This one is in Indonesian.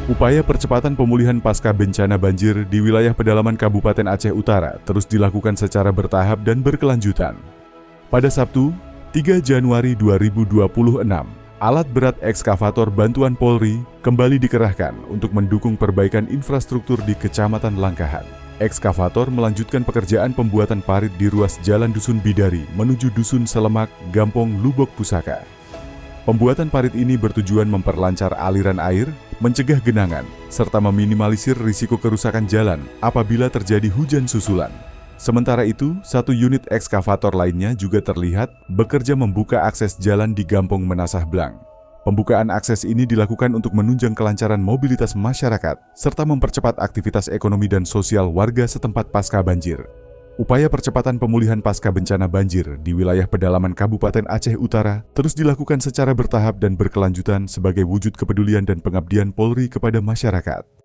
Upaya percepatan pemulihan pasca bencana banjir di wilayah pedalaman Kabupaten Aceh Utara terus dilakukan secara bertahap dan berkelanjutan. Pada Sabtu, 3 Januari 2026, alat berat ekskavator bantuan Polri kembali dikerahkan untuk mendukung perbaikan infrastruktur di Kecamatan Langkahan. Ekskavator melanjutkan pekerjaan pembuatan parit di ruas Jalan Dusun Bidari menuju Dusun Selemak, Gampong, Lubok Pusaka. Pembuatan parit ini bertujuan memperlancar aliran air, mencegah genangan, serta meminimalisir risiko kerusakan jalan apabila terjadi hujan susulan. Sementara itu, satu unit ekskavator lainnya juga terlihat bekerja membuka akses jalan di Gampong Menasah Blang. Pembukaan akses ini dilakukan untuk menunjang kelancaran mobilitas masyarakat, serta mempercepat aktivitas ekonomi dan sosial warga setempat pasca banjir. Upaya percepatan pemulihan pasca bencana banjir di wilayah pedalaman Kabupaten Aceh Utara terus dilakukan secara bertahap dan berkelanjutan sebagai wujud kepedulian dan pengabdian Polri kepada masyarakat.